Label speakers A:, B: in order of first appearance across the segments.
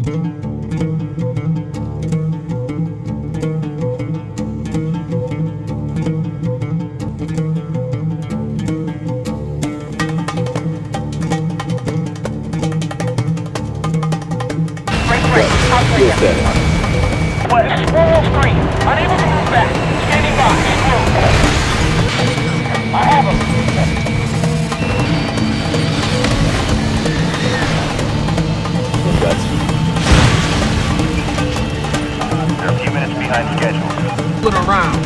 A: West, small screen. Unable to move back. Standing by. I have him. They're a few minutes behind schedule.
B: Look around.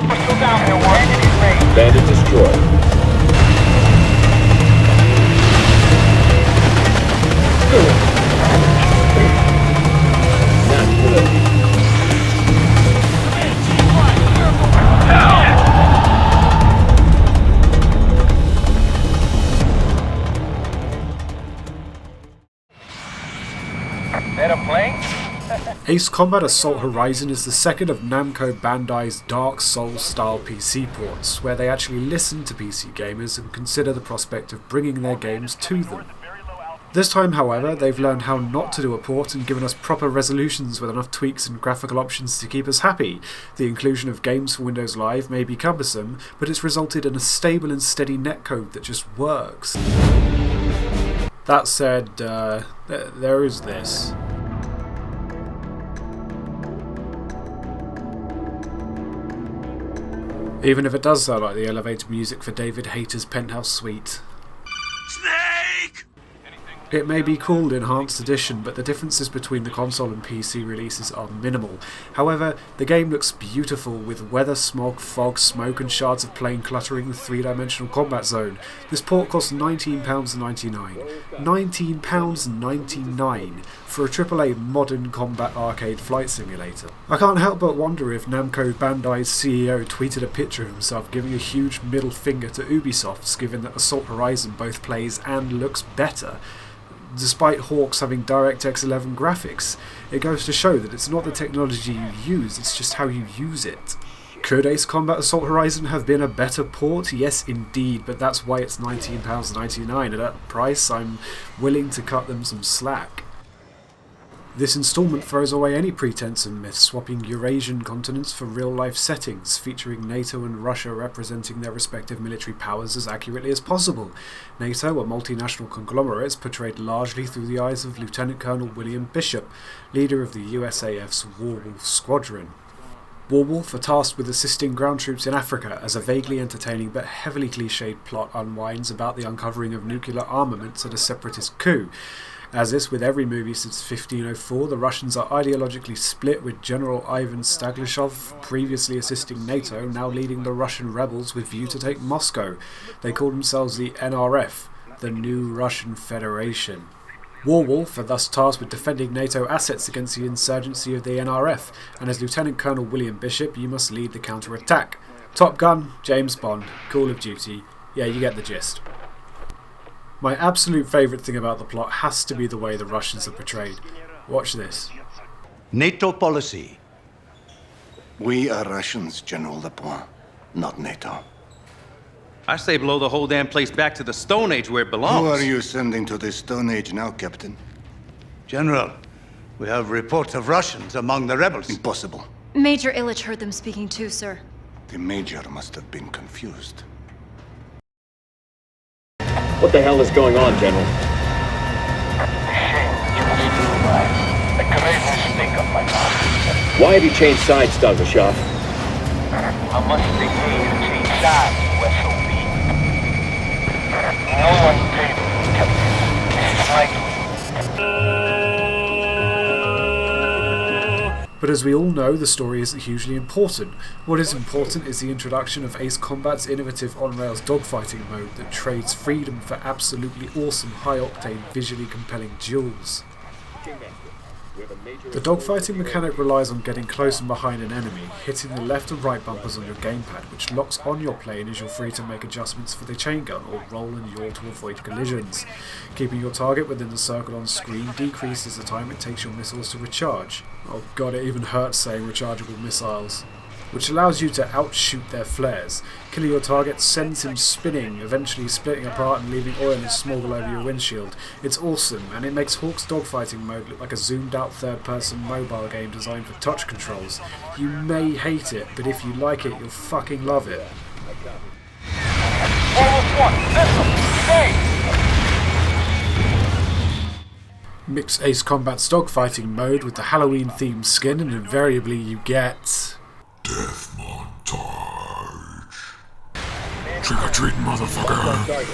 A: We're still down here. We're in his range.
C: Bandit destroyed. Not good.
A: Better plane?
D: Ace Combat Assault Horizon is the second of Namco Bandai's Dark Souls style PC ports, where they actually listen to PC gamers and consider the prospect of bringing their games to them. This time, however, they've learned how not to do a port and given us proper resolutions with enough tweaks and graphical options to keep us happy. The inclusion of games for Windows Live may be cumbersome, but it's resulted in a stable and steady netcode that just works. That said, there is this. Even if it does sound like the elevator music for David Hayter's Penthouse Suite.
B: Snake!
D: It may be called Enhanced Edition, but the differences between the console and PC releases are minimal. However, the game looks beautiful with weather, smog, fog, smoke and shards of plane cluttering the three-dimensional combat zone. This port costs £19.99. £19.99 for a AAA modern combat arcade flight simulator. I can't help but wonder if Namco Bandai's CEO tweeted a picture of himself giving a huge middle finger to Ubisoft's, given that Assault Horizon both plays and looks better. Despite Hawks having DirectX 11 graphics, it goes to show that it's not the technology you use, it's just how you use it. Could Ace Combat Assault Horizon have been a better port? Yes indeed, but that's why it's £19.99. At that price, I'm willing to cut them some slack. This instalment throws away any pretense and myth, swapping Eurasian continents for real-life settings, featuring NATO and Russia representing their respective military powers as accurately as possible. NATO, a multinational conglomerate, is portrayed largely through the eyes of Lieutenant Colonel William Bishop, leader of the USAF's Warwolf Squadron. Warwolf are tasked with assisting ground troops in Africa as a vaguely entertaining but heavily cliched plot unwinds about the uncovering of nuclear armaments at a separatist coup. As is with every movie since 1504, the Russians are ideologically split, with General Ivan Staglishov previously assisting NATO, now leading the Russian rebels with view to take Moscow. They call themselves the NRF, the New Russian Federation. Warwolf are thus tasked with defending NATO assets against the insurgency of the NRF, and as Lieutenant Colonel William Bishop, you must lead the counter-attack. Top Gun, James Bond, Call of Duty, yeah, you get the gist. My absolute favourite thing about the plot has to be the way the Russians are portrayed. Watch this.
E: NATO policy.
F: We are Russians, General Lepoint, not NATO.
E: I say blow the whole damn place back to the Stone Age where it belongs.
F: Who are you sending to the Stone Age now, Captain?
E: General, we have reports of Russians among the rebels.
F: Impossible.
G: Major Illich heard them speaking too, sir.
F: The Major must have been confused.
C: What the hell is going on, General?
A: The commander speak of my master.
C: Why have you changed sides, Staglishov?
A: I must think to change sides, SOB. No one paid me, Captain. This is my
D: But as we all know, the story isn't hugely important. What is important is the introduction of Ace Combat's innovative on-rails dogfighting mode that trades freedom for absolutely awesome, high-octane, visually compelling duels. The dogfighting mechanic relies on getting close and behind an enemy, hitting the left and right bumpers on your gamepad, which locks on your plane as you're free to make adjustments for the chain gun or roll and yaw to avoid collisions. Keeping your target within the circle on screen decreases the time it takes your missiles to recharge. Oh god, it even hurts saying rechargeable missiles. which allows you to outshoot their flares. Killing your target sends him spinning, eventually splitting apart and leaving oil and smoggle over your windshield. It's awesome, and it makes Hawk's dogfighting mode look like a zoomed out third-person mobile game designed for touch controls. You may hate it, but if you like it, you'll fucking love it. Mix Ace Combat's dogfighting mode with the Halloween-themed skin, and invariably you get...
B: Death montage. Trick or treat, motherfucker.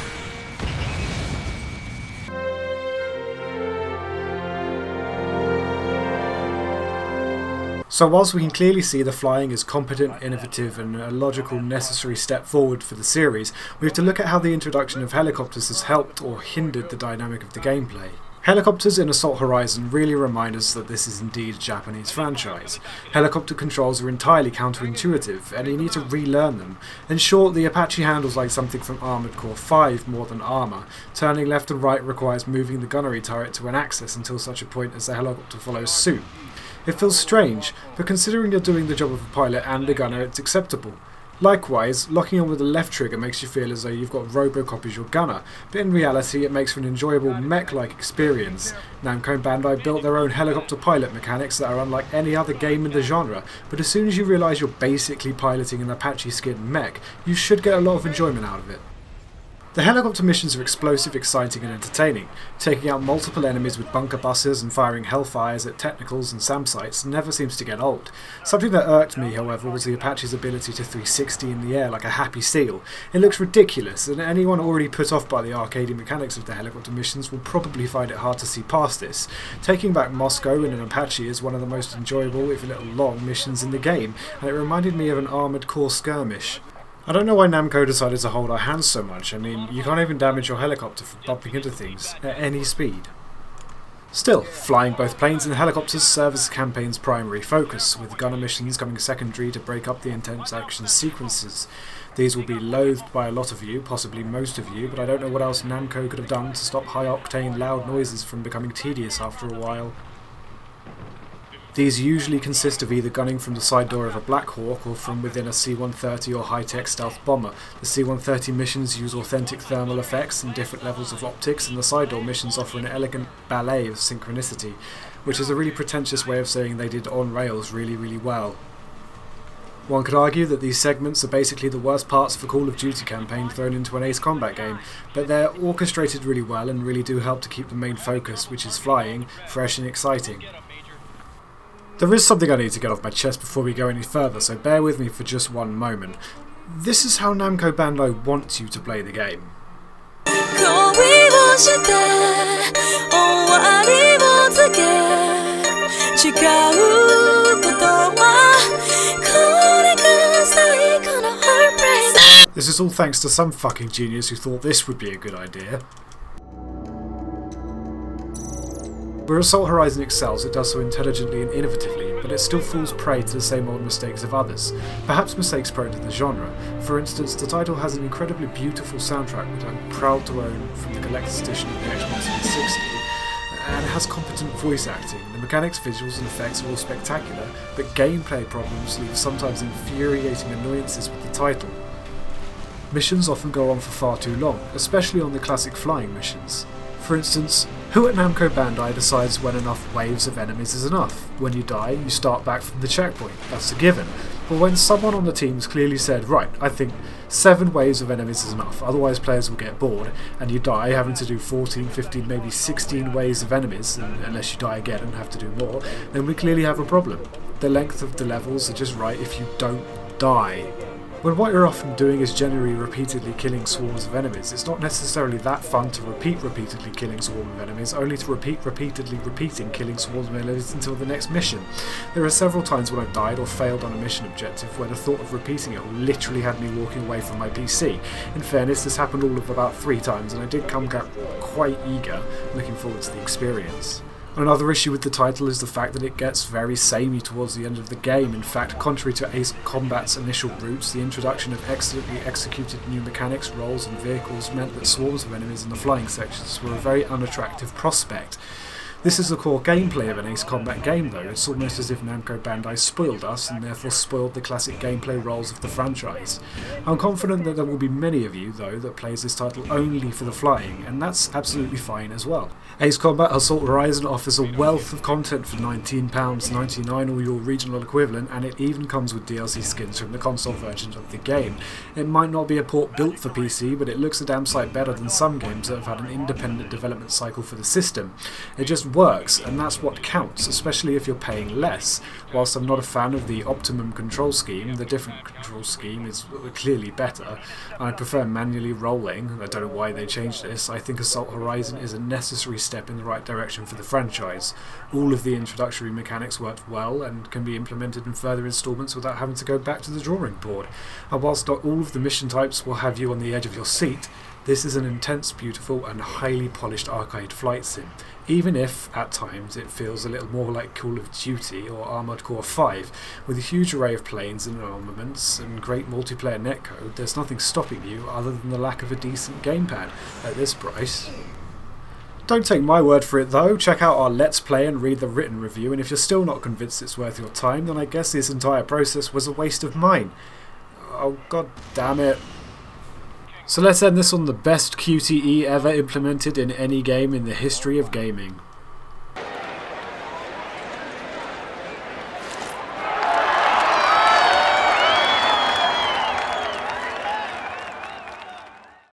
D: So whilst we can clearly see the flying is competent, innovative and a logical necessary step forward for the series, we have to look at how the introduction of helicopters has helped or hindered the dynamic of the gameplay. Helicopters in Assault Horizon really remind us that this is indeed a Japanese franchise. Helicopter controls are entirely counterintuitive, and you need to relearn them. In short, the Apache handles like something from Armored Core 5 more than armour. Turning left and right requires moving the gunnery turret to an axis until such a point as the helicopter follows suit. It feels strange, but considering you're doing the job of a pilot and a gunner, it's acceptable. Likewise, locking on with the left trigger makes you feel as though you've got Robocop as your gunner, but in reality it makes for an enjoyable mech-like experience. Namco and Bandai built their own helicopter pilot mechanics that are unlike any other game in the genre, but as soon as you realise you're basically piloting an Apache skinned mech, you should get a lot of enjoyment out of it. The helicopter missions are explosive, exciting and entertaining. Taking out multiple enemies with bunker buses and firing hellfires at technicals and SAM sites never seems to get old. Something that irked me, however, was the Apache's ability to 360 in the air like a happy seal. It looks ridiculous, and anyone already put off by the arcadey mechanics of the helicopter missions will probably find it hard to see past this. Taking back Moscow in an Apache is one of the most enjoyable, if a little long, missions in the game, and it reminded me of an Armoured Core skirmish. I don't know why Namco decided to hold our hands so much. I mean, you can't even damage your helicopter from bumping into things at any speed. Still, flying both planes and helicopters serve as the campaign's primary focus, with gunner missions coming secondary to break up the intense action sequences. These will be loathed by a lot of you, possibly most of you, but I don't know what else Namco could have done to stop high-octane loud noises from becoming tedious after a while. These usually consist of either gunning from the side door of a Black Hawk or from within a C-130 or high-tech stealth bomber. The C-130 missions use authentic thermal effects and different levels of optics, and the side door missions offer an elegant ballet of synchronicity, which is a really pretentious way of saying they did on rails really well. One could argue that these segments are basically the worst parts of a Call of Duty campaign thrown into an Ace Combat game, but they're orchestrated really well and really do help to keep the main focus, which is flying, fresh and exciting. There is something I need to get off my chest before we go any further, so bear with me for just one moment. This is how Namco Bandai wants you to play the game. This is all thanks to some fucking genius who thought this would be a good idea. Where Assault Horizon excels, it does so intelligently and innovatively, but it still falls prey to the same old mistakes of others, perhaps mistakes prone to the genre. For instance, the title has an incredibly beautiful soundtrack that I'm proud to own from the collector's edition of the Xbox 360, and it has competent voice acting. The mechanics, visuals and effects are all spectacular, but gameplay problems leave sometimes infuriating annoyances with the title. Missions often go on for far too long, especially on the classic flying missions. For instance, who at Namco Bandai decides when enough waves of enemies is enough? When you die, you start back from the checkpoint, that's a given. But when someone on the team's clearly said, right, I think 7 waves of enemies is enough, otherwise players will get bored, and you die having to do 14, 15, maybe 16 waves of enemies, unless you die again and have to do more, then we clearly have a problem. The length of the levels are just right if you don't die. When what you're often doing is generally repeatedly killing swarms of enemies, it's not necessarily that fun to repeat repeatedly killing swarms of enemies, only to repeatedly killing swarms of enemies until the next mission. There are several times when I've died or failed on a mission objective where the thought of repeating it literally had me walking away from my PC. In fairness, this happened all of about 3 times, and I did come back quite eager, looking forward to the experience. Another issue with the title is the fact that it gets very samey towards the end of the game. In fact, contrary to Ace Combat's initial roots, the introduction of excellently executed new mechanics, roles and vehicles meant that swarms of enemies in the flying sections were a very unattractive prospect. This is the core gameplay of an Ace Combat game though. It's almost as if Namco Bandai spoiled us and therefore spoiled the classic gameplay roles of the franchise. I'm confident that there will be many of you though that plays this title only for the flying, and that's absolutely fine as well. Ace Combat Assault Horizon offers a wealth of content for £19.99 or your regional equivalent, and it even comes with DLC skins from the console versions of the game. It might not be a port built for PC, but it looks a damn sight better than some games that have had an independent development cycle for the system. It just works, and that's what counts, especially if you're paying less. Whilst I'm not a fan of the optimum control scheme, the different control scheme is clearly better. I prefer manually rolling. I don't know why they changed this. I think Assault Horizon is a necessary step in the right direction for the franchise. All of the introductory mechanics worked well and can be implemented in further installments without having to go back to the drawing board. And whilst not all of the mission types will have you on the edge of your seat, this is an intense, beautiful and highly polished arcade flight sim. Even if, at times, it feels a little more like Call of Duty or Armored Core 5, with a huge array of planes and armaments and great multiplayer netcode, there's nothing stopping you other than the lack of a decent gamepad at this price. Don't take my word for it though, check out our Let's Play and read the written review, and if you're still not convinced it's worth your time, then I guess this entire process was a waste of mine. Oh god damn it. So let's end this on the best QTE ever implemented in any game in the history of gaming.